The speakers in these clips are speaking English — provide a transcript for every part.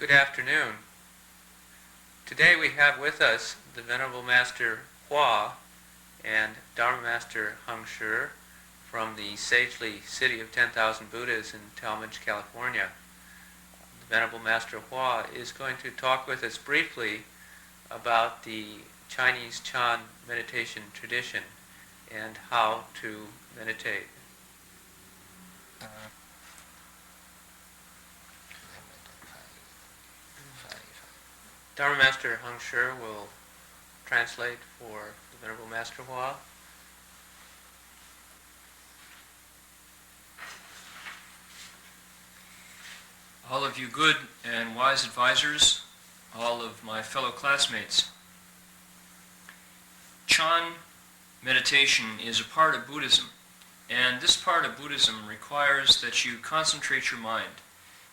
Good afternoon. Today we have with us the Venerable Master Hua and Dharma Master Heng Shi from the sagely city of 10,000 Buddhas in Talmadge, California. The Venerable Master Hua is going to talk with us briefly about the Chinese Chan meditation tradition and how to meditate. Dharma Master Heng Shi will translate for the Venerable Master Hua. All of you good and wise advisors, all of my fellow classmates, Chan meditation is a part of Buddhism, and this part of Buddhism requires that you concentrate your mind.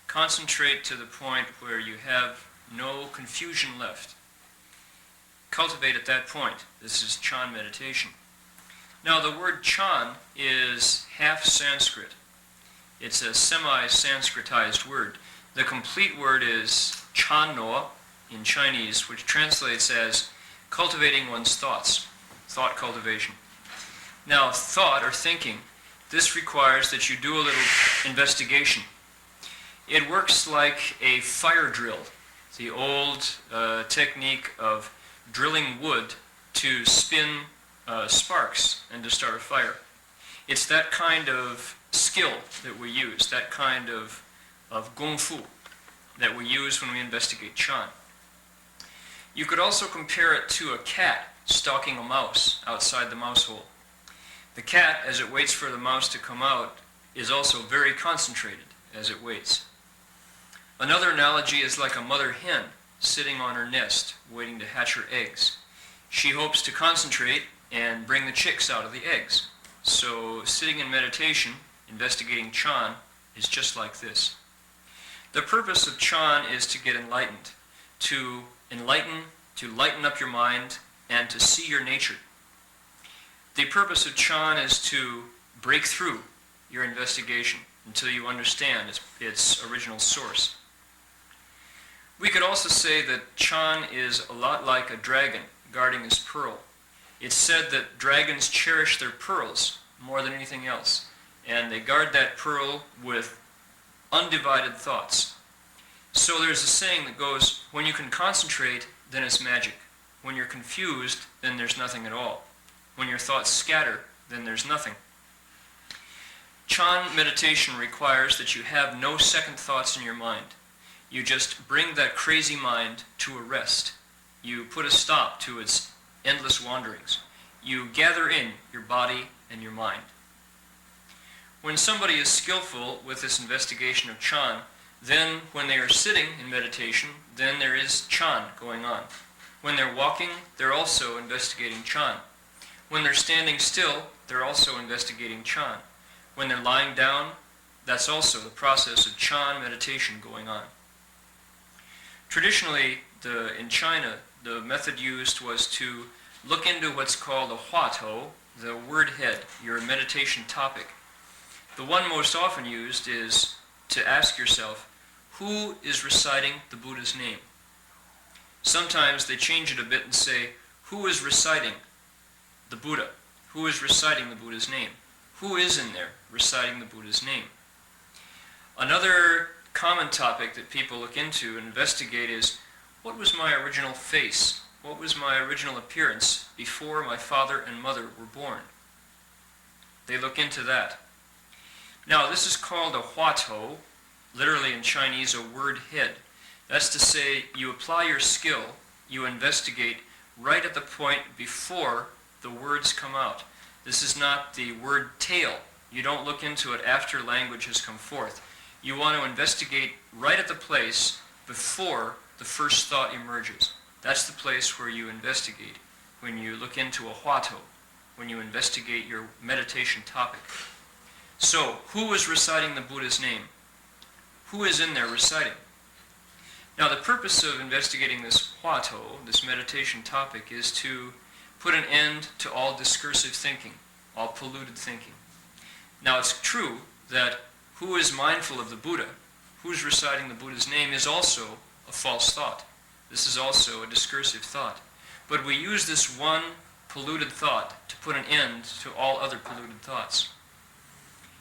Concentrate to the point where you have no confusion left. Cultivate at that point. This is Chan meditation. Now the word Chan is half Sanskrit. It's a semi-Sanskritized word. The complete word is Channo in Chinese, which translates as cultivating one's thoughts, thought cultivation. Now thought or thinking, this requires that you do a little investigation. It works like a fire drill. The old technique of drilling wood to spin sparks and to start a fire. It's that kind of skill that we use, that kind of gong fu that we use when we investigate Chan. You could also compare it to a cat stalking a mouse outside the mouse hole. The cat, as it waits for the mouse to come out, is also very concentrated as it waits. Another analogy is like a mother hen sitting on her nest, waiting to hatch her eggs. She hopes to concentrate and bring the chicks out of the eggs. So sitting in meditation, investigating Chan, is just like this. The purpose of Chan is to get enlightened, to lighten up your mind, and to see your nature. The purpose of Chan is to break through your investigation until you understand its original source. We could also say that Chan is a lot like a dragon guarding his pearl. It's said that dragons cherish their pearls more than anything else, and they guard that pearl with undivided thoughts. So there's a saying that goes, when you can concentrate, then it's magic. When you're confused, then there's nothing at all. When your thoughts scatter, then there's nothing. Chan meditation requires that you have no second thoughts in your mind. You just bring that crazy mind to a rest. You put a stop to its endless wanderings. You gather in your body and your mind. When somebody is skillful with this investigation of Chan, then when they are sitting in meditation, then there is Chan going on. When they're walking, they're also investigating Chan. When they're standing still, they're also investigating Chan. When they're lying down, that's also the process of Chan meditation going on. Traditionally, in China, the method used was to look into what's called a huatou, the word head, your meditation topic. The one most often used is to ask yourself, who is reciting the Buddha's name? Sometimes they change it a bit and say, who is reciting the Buddha? Who is reciting the Buddha's name? Who is in there reciting the Buddha's name? Another common topic that people look into and investigate is, what was my original face? What was my original appearance before my father and mother were born? They look into that. Now this is called a huatou, literally in Chinese a word head. That's to say, you apply your skill, you investigate right at the point before the words come out. This is not the word tail. You don't look into it after language has come forth. You want to investigate right at the place before the first thought emerges. That's the place where you investigate, when you look into a huatou, when you investigate your meditation topic. So, who is reciting the Buddha's name? Who is in there reciting? Now the purpose of investigating this huatou, this meditation topic, is to put an end to all discursive thinking, all polluted thinking. Now it's true that who is mindful of the Buddha, who's reciting the Buddha's name, is also a false thought. This is also a discursive thought. But we use this one polluted thought to put an end to all other polluted thoughts.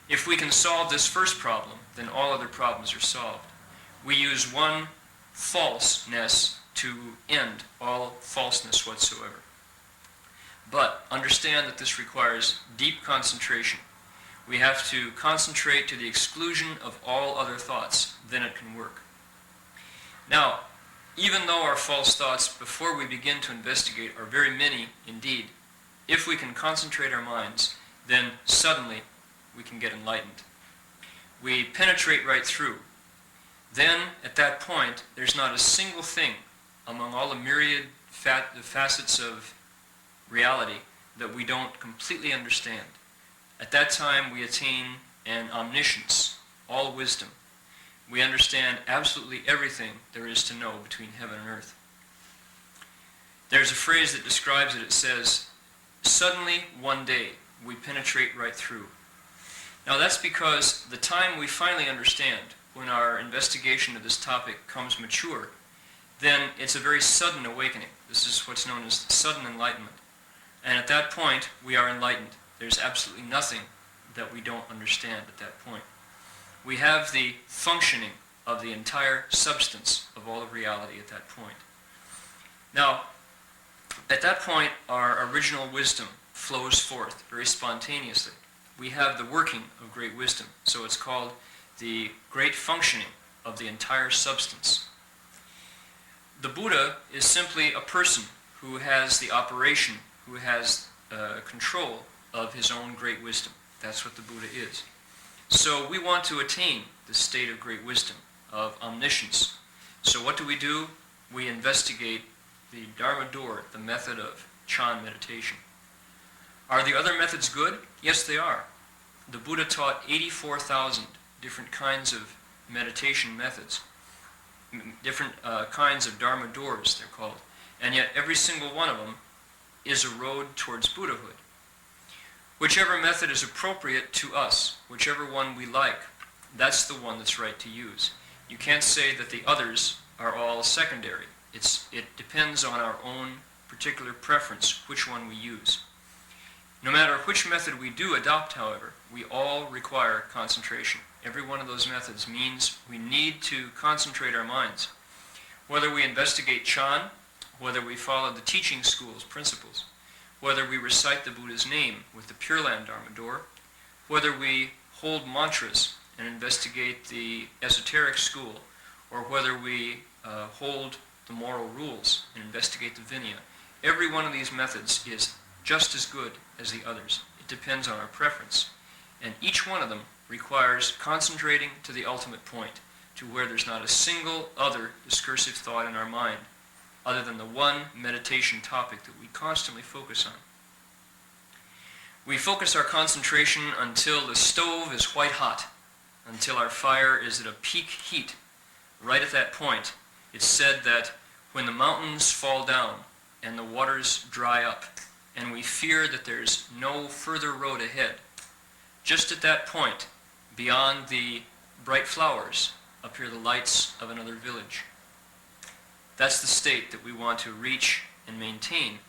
If we can solve this first problem, then all other problems are solved. We use one falseness to end all falseness whatsoever. But understand that this requires deep concentration. We have to concentrate to the exclusion of all other thoughts, then it can work. Now, even though our false thoughts before we begin to investigate are very many indeed, if we can concentrate our minds, then suddenly we can get enlightened. We penetrate right through. Then, at that point, there's not a single thing among all the myriad facets of reality that we don't completely understand. At that time, we attain an omniscience, all wisdom. We understand absolutely everything there is to know between heaven and earth. There's a phrase that describes it. It says, "Suddenly, one day, we penetrate right through." Now that's because the time we finally understand, when our investigation of this topic comes mature, then it's a very sudden awakening. This is what's known as sudden enlightenment. And at that point, we are enlightened. There's absolutely nothing that we don't understand at that point. We have the functioning of the entire substance of all of reality at that point. Now, at that point, our original wisdom flows forth very spontaneously. We have the working of great wisdom, so it's called the great functioning of the entire substance. The Buddha is simply a person who has the operation, who has control of his own great wisdom. That's what the Buddha is. So we want to attain the state of great wisdom, of omniscience. So what do? We investigate the Dharma door, the method of Chan meditation. Are the other methods good? Yes, they are. The Buddha taught 84,000 different kinds of meditation methods, different kinds of Dharma doors, they're called. And yet every single one of them is a road towards Buddhahood. Whichever method is appropriate to us, whichever one we like, that's the one that's right to use. You can't say that the others are all secondary. It depends on our own particular preference, which one we use. No matter which method we do adopt, however, we all require concentration. Every one of those methods means we need to concentrate our minds. Whether we investigate Chan, whether we follow the teaching school's principles, whether we recite the Buddha's name with the Pure Land Dharma door, whether we hold mantras and investigate the esoteric school, or whether we hold the moral rules and investigate the Vinaya, every one of these methods is just as good as the others. It depends on our preference. And each one of them requires concentrating to the ultimate point, to where there's not a single other discursive thought in our mind, other than the one meditation topic that we constantly focus on. We focus our concentration until the stove is white hot, until our fire is at a peak heat. Right at that point, it's said that when the mountains fall down and the waters dry up, and we fear that there's no further road ahead, just at that point, beyond the bright flowers, appear the lights of another village. That's the state that we want to reach and maintain.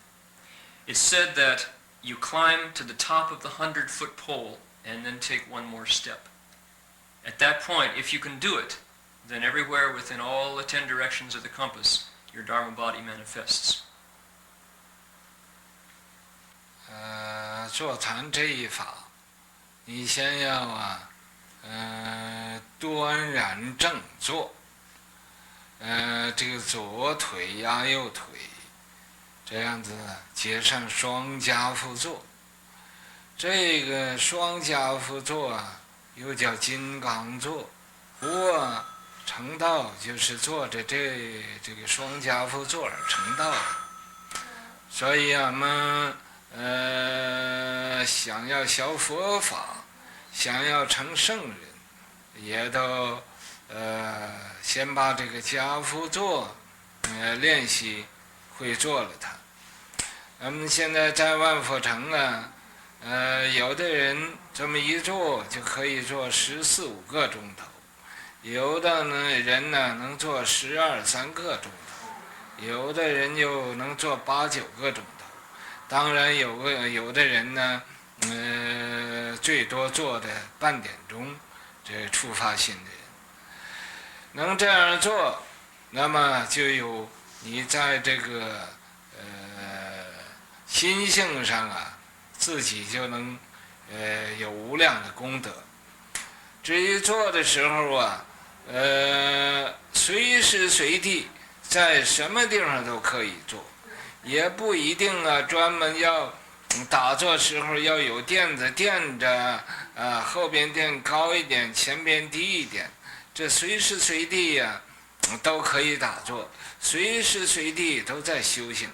It's said that you climb to the top of the 100-foot pole and then take one more step. At that point, if you can do it, then everywhere within all the 10 directions of the compass, your Dharma body manifests. 坐禅这一法，你先要端然正坐，这个左腿压右腿，这样子结上双夹趺坐。这个双夹趺坐啊，又叫金刚坐。或成道就是坐着这个双夹趺坐而成道。所以俺们想要学佛法，想要成圣人，也都先把这个夹趺坐练习会做了它。咱们现在在万佛城啊，有的人这么一坐就可以坐14、15个钟头，有的人呢能做12、13个钟头，有的人又能做8、9个钟头。当然有的人呢，最多做的半点钟，这触发心的人能这样做，那么就有你在这个心性上啊，自己就能有无量的功德。至于做的时候啊，随时随地在什么地方都可以做，也不一定啊专门要打坐时候要有垫子垫着后边垫高一点，前边低一点，这随时随地呀都可以打坐，随时随地都在修行。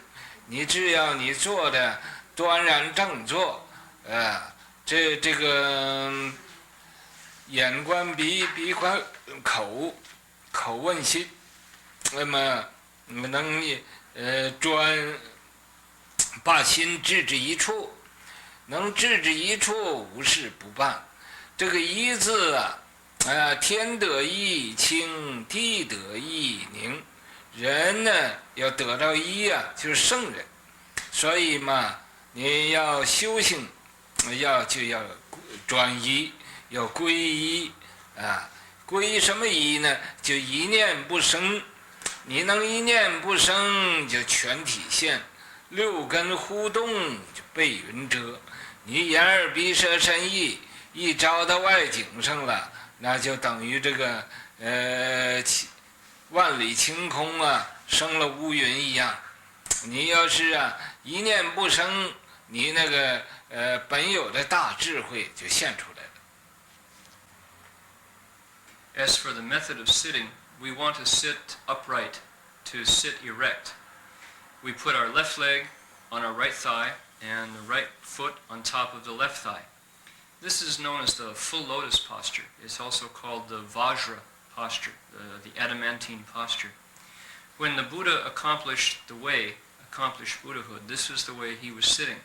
你只要你做的端然正坐，这个眼观鼻，鼻观口，口问心，那么能把心置之一处，能置之一处，无事不办。这个一字啊，天得一清，地得一宁。人呢要得到一啊，就是圣人。所以嘛，你要修行，就要专一，要归一啊。归什么一呢？就一念不生。你能一念不生，就全体现。六根互动，就被云遮。你眼耳鼻舌身意一照到外景上了，那就等于这个万里晴空啊，生了乌云一样。你要是一念不生，你那个本有的大智慧就现出来了。 As for the method of sitting, we want to sit upright, to sit erect. We put our left leg on our right thigh and the right foot on top of the left thigh. This is known as the full lotus posture. It's also called the Vajra posture, the adamantine posture. When the Buddha accomplished the way, accomplished Buddhahood, this was the way he was sitting.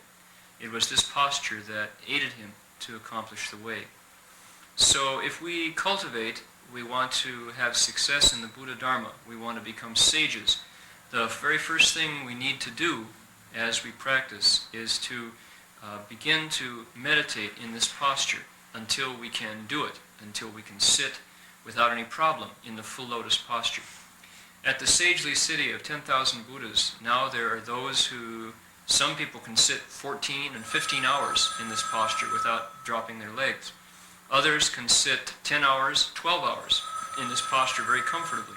It was this posture that aided him to accomplish the way. So if we cultivate, we want to have success in the Buddha Dharma, we want to become sages, the very first thing we need to do as we practice is to begin to meditate in this posture until we can do it, until we can sit without any problem in the full lotus posture. At the sagely city of 10,000 Buddhas, now there are those who, some people can sit 14 and 15 hours in this posture without dropping their legs. Others can sit 10 hours, 12 hours in this posture very comfortably.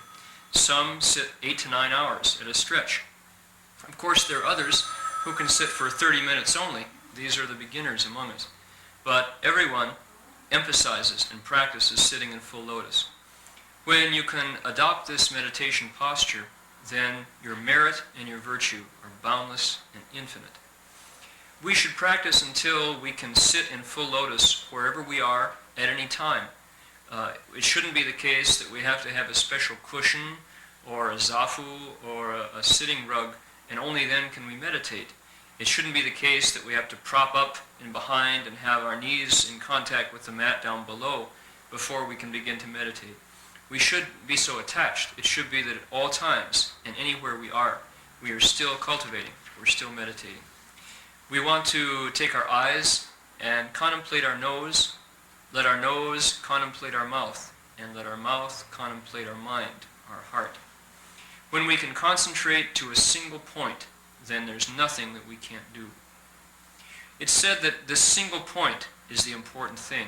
Some sit 8 to 9 hours at a stretch. Of course, there are others who can sit for 30 minutes only. These are the beginners among us. But everyone emphasizes and practices sitting in full lotus. When you can adopt this meditation posture, then your merit and your virtue are boundless and infinite. We should practice until we can sit in full lotus wherever we are at any time. It shouldn't be the case that we have to have a special cushion or a zafu or a sitting rug and only then can we meditate. It shouldn't be the case that we have to prop up in behind and have our knees in contact with the mat down below before we can begin to meditate. We should be so attached. It should be that at all times and anywhere we are still cultivating, we're still meditating. We want to take our eyes and contemplate our nose, let our nose contemplate our mouth, and let our mouth contemplate our mind, our heart. When we can concentrate to a single point, then there's nothing that we can't do. It's said that this single point is the important thing.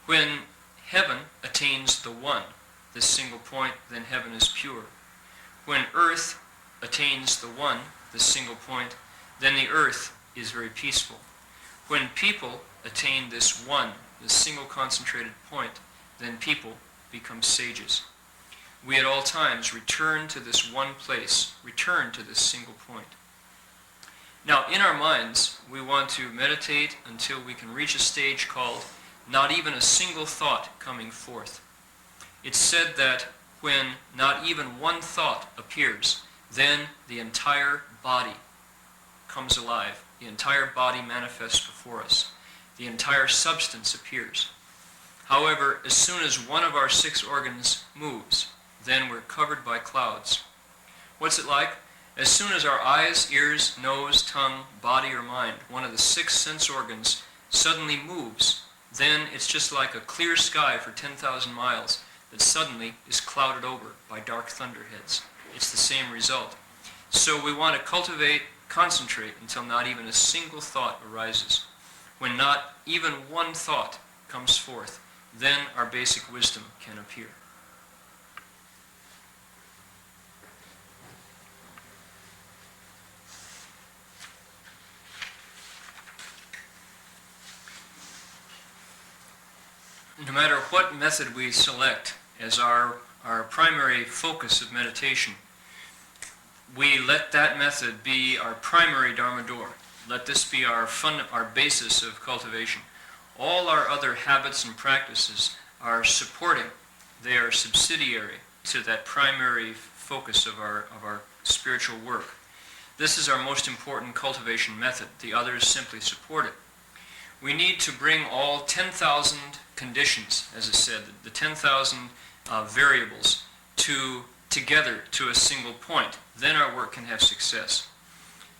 When heaven attains the one, this single point, then heaven is pure. When earth attains the one, this single point, then the earth is very peaceful. When people attain this one, this single concentrated point, then people become sages. We at all times return to this one place, return to this single point. Now, in our minds, we want to meditate until we can reach a stage called not even a single thought coming forth. It's said that when not even one thought appears, then the entire body comes alive. The entire body manifests before us. The entire substance appears. However, as soon as one of our 6 organs moves, then we're covered by clouds. What's it like? As soon as our eyes, ears, nose, tongue, body, or mind, one of the 6 sense organs, suddenly moves, then it's just like a clear sky for 10,000 miles that suddenly is clouded over by dark thunderheads. It's the same result. So we want to cultivate, concentrate until not even a single thought arises. When not even one thought comes forth, then our basic wisdom can appear. No matter what method we select as our primary focus of meditation, we let that method be our primary Dharma door. Let this be our basis of cultivation. All our other habits and practices are supporting. They are subsidiary to that primary focus of our spiritual work. This is our most important cultivation method. The others simply support it. We need to bring all 10,000 conditions, as it said, the 10,000 variables together to a single point. Then our work can have success.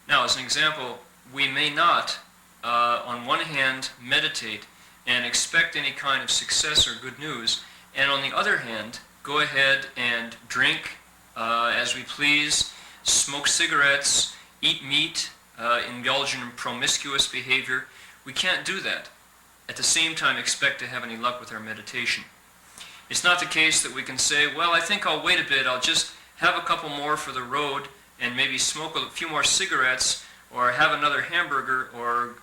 Now, as an example, we may not, on one hand, meditate and expect any kind of success or good news, and on the other hand, go ahead and drink as we please, smoke cigarettes, eat meat, indulge in promiscuous behavior. We can't do that. At the same time, expect to have any luck with our meditation. It's not the case that we can say, well, I think I'll wait a bit, I'll just have a couple more for the road and maybe smoke a few more cigarettes or have another hamburger or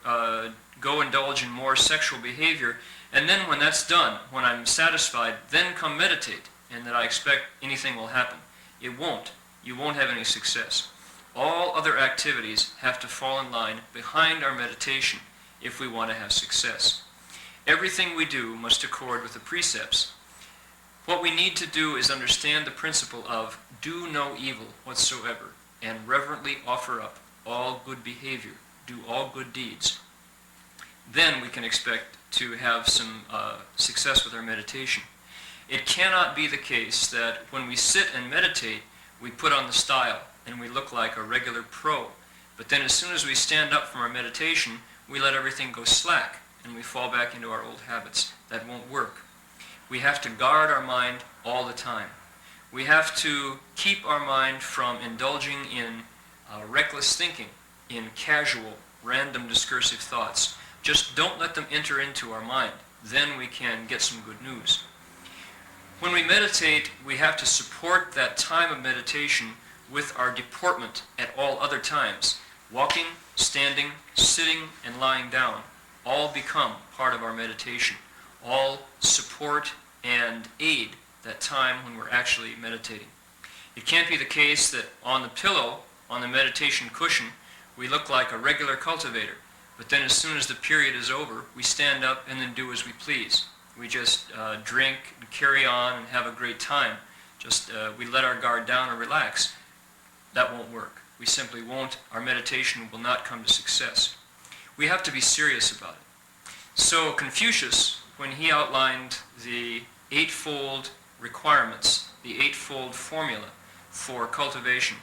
go indulge in more sexual behavior, and then when that's done, when I'm satisfied, then come meditate, and that I expect anything will happen. It won't. You won't have any success. All other activities have to fall in line behind our meditation if we want to have success. Everything we do must accord with the precepts. What we need to do is understand the principle of do no evil whatsoever and reverently offer up all good behavior, do all good deeds. Then we can expect to have some success with our meditation. It cannot be the case that when we sit and meditate, we put on the style and we look like a regular pro. But then as soon as we stand up from our meditation, we let everything go slack and we fall back into our old habits. That won't work. We have to guard our mind all the time. We have to keep our mind from indulging in reckless thinking, in casual, random discursive thoughts. Just don't let them enter into our mind. Then we can get some good news. When we meditate, we have to support that time of meditation with our deportment at all other times. Walking, standing, sitting, and lying down all become part of our meditation. All support and aid that time when we're actually meditating. It can't be the case that on the pillow, on the meditation cushion, we look like a regular cultivator, but then as soon as the period is over, we stand up and then do as we please. We just drink and carry on and have a great time. We let our guard down and relax. That won't work. We simply won't. Our meditation will not come to success. We have to be serious about it. So Confucius, when he outlined the eightfold requirements, the eightfold formula for cultivation,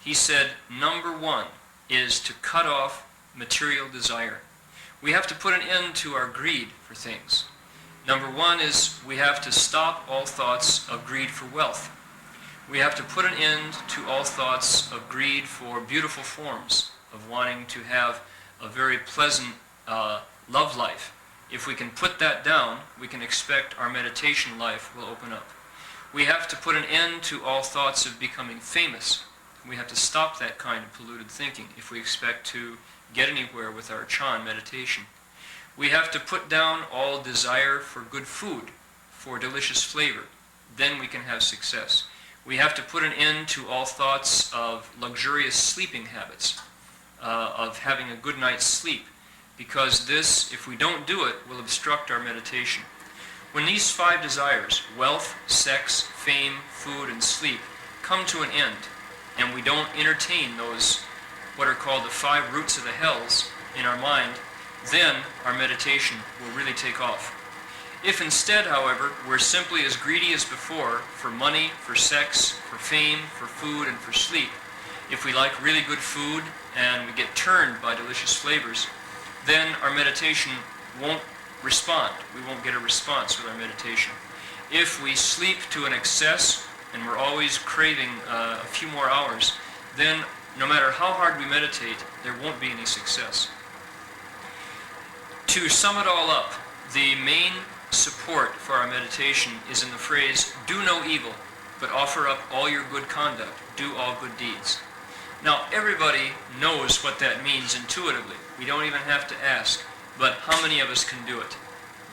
he said, number 1 is to cut off material desire. We have to put an end to our greed for things. Number 1 is we have to stop all thoughts of greed for wealth. We have to put an end to all thoughts of greed for beautiful forms, of wanting to have a very pleasant love life. If we can put that down, we can expect our meditation life will open up. We have to put an end to all thoughts of becoming famous. We have to stop that kind of polluted thinking if we expect to get anywhere with our Chan meditation. We have to put down all desire for good food, for delicious flavor. Then we can have success. We have to put an end to all thoughts of luxurious sleeping habits, of having a good night's sleep, because this, if we don't do it, will obstruct our meditation. When these 5 desires, wealth, sex, fame, food, and sleep, come to an end, and we don't entertain those, what are called the 5 roots of the hells in our mind, then our meditation will really take off. If instead, however, we're simply as greedy as before for money, for sex, for fame, for food, and for sleep, if we like really good food and we get turned by delicious flavors, then our meditation won't respond. We won't get a response with our meditation. If we sleep to an excess and we're always craving a few more hours, then no matter how hard we meditate, there won't be any success. To sum it all up, the main support for our meditation is in the phrase, do no evil, but offer up all your good conduct, do all good deeds. Now, everybody knows what that means intuitively. We don't even have to ask, but how many of us can do it?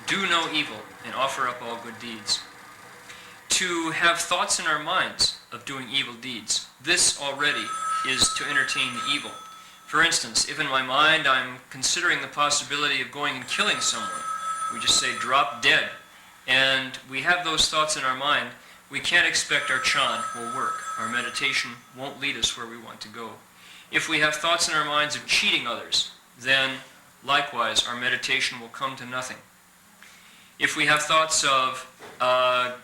Do no evil and offer up all good deeds. To have thoughts in our minds of doing evil deeds, this already is to entertain the evil. For instance, if in my mind I'm considering the possibility of going and killing someone, we just say drop dead, and we have those thoughts in our mind, we can't expect our chan will work. Our meditation won't lead us where we want to go. If we have thoughts in our minds of cheating others, then likewise our meditation will come to nothing. If we have thoughts of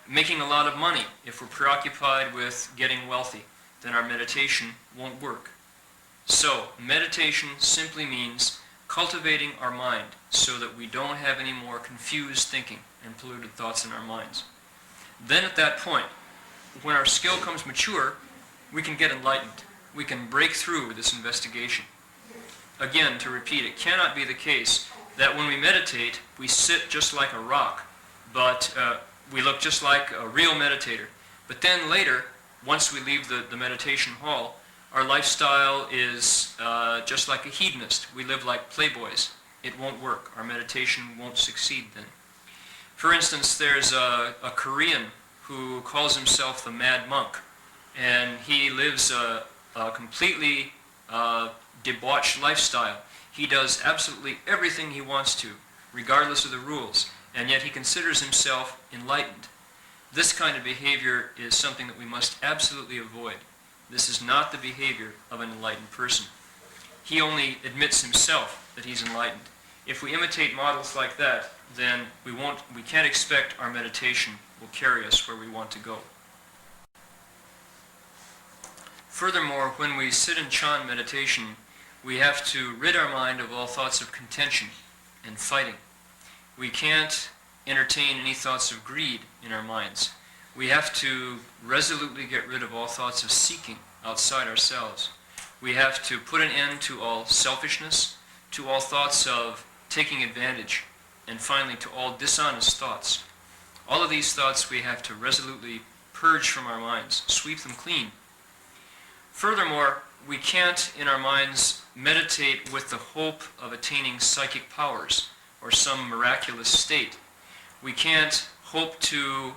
making a lot of money, if we're preoccupied with getting wealthy, then our meditation won't work. So, meditation simply means cultivating our mind so that we don't have any more confused thinking and polluted thoughts in our minds. Then at that point, when our skill comes mature, we can get enlightened. We can break through this investigation. Again, to repeat, it cannot be the case that when we meditate, we sit just like a rock, but we look just like a real meditator. But then later, once we leave the meditation hall, our lifestyle is just like a hedonist. We live like playboys. It won't work. Our meditation won't succeed then. For instance, there's a Korean who calls himself the Mad Monk, and he lives a completely debauched lifestyle. He does absolutely everything he wants to, regardless of the rules, and yet he considers himself enlightened. This kind of behavior is something that we must absolutely avoid. This is not the behavior of an enlightened person. He only admits himself that he's enlightened. If we imitate models like that, then we can't expect our meditation will carry us where we want to go. Furthermore, when we sit in Chan meditation, we have to rid our mind of all thoughts of contention and fighting. We can't entertain any thoughts of greed in our minds. We have to resolutely get rid of all thoughts of seeking outside ourselves. We have to put an end to all selfishness, to all thoughts of taking advantage, and finally to all dishonest thoughts. All of these thoughts we have to resolutely purge from our minds, sweep them clean. Furthermore, we can't in our minds meditate with the hope of attaining psychic powers or some miraculous state. We can't hope to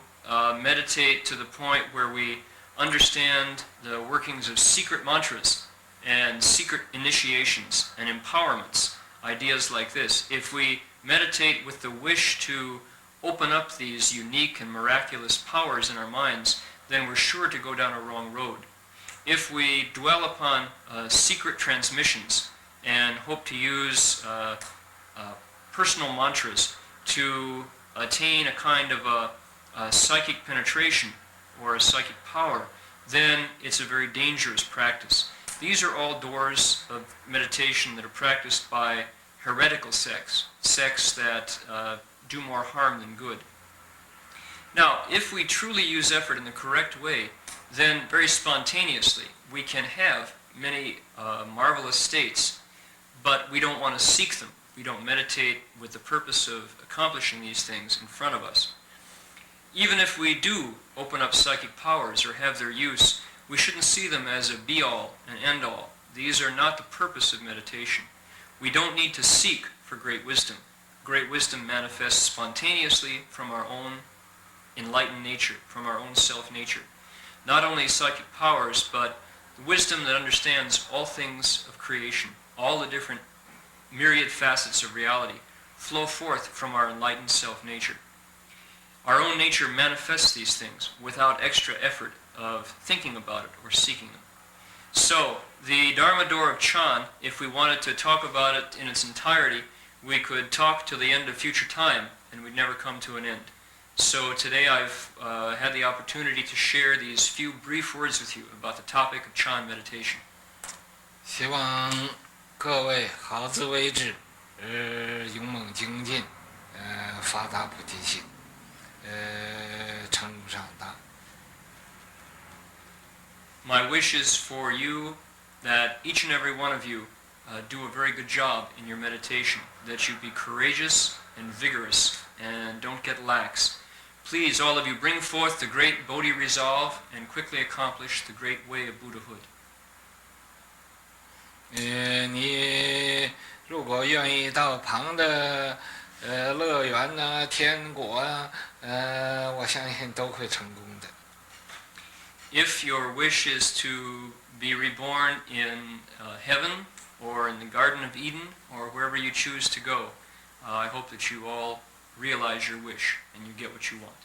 meditate to the point where we understand the workings of secret mantras and secret initiations and empowerments, ideas like this. If we meditate with the wish to open up these unique and miraculous powers in our minds, then we're sure to go down a wrong road. If we dwell upon secret transmissions and hope to use personal mantras to attain a kind of a psychic penetration or a psychic power, then it's a very dangerous practice. These are all doors of meditation that are practiced by heretical sects that do more harm than good. Now, if we truly use effort in the correct way, then very spontaneously we can have many marvelous states, but we don't want to seek them. We don't meditate with the purpose of accomplishing these things in front of us. Even if we do open up psychic powers or have their use, we shouldn't see them as a be-all and end-all. These are not the purpose of meditation. We don't need to seek for great wisdom. Great wisdom manifests spontaneously from our own enlightened nature, from our own self-nature. Not only psychic powers, but the wisdom that understands all things of creation, all the different myriad facets of reality, flow forth from our enlightened self-nature. Our own nature manifests these things without extra effort of thinking about it or seeking them. So, the Dharma door of Chan, if we wanted to talk about it in its entirety, we could talk till the end of future time and we'd never come to an end. So today I've had the opportunity to share these few brief words with you about the topic of Chan meditation. 希望各位好自为之，勇猛精进，发大菩提心，成长大。My wish is for you that each and every one of you do a very good job in your meditation, that you be courageous and vigorous and don't get lax. Please, all of you, bring forth the great Bodhi resolve and quickly accomplish the great way of Buddhahood. 你如果愿意到旁的乐园呐、天国啊，我相信都会成功的。If your wish is to be reborn in heaven or in the Garden of Eden or wherever you choose to go, I hope that you all realize your wish and you get what you want.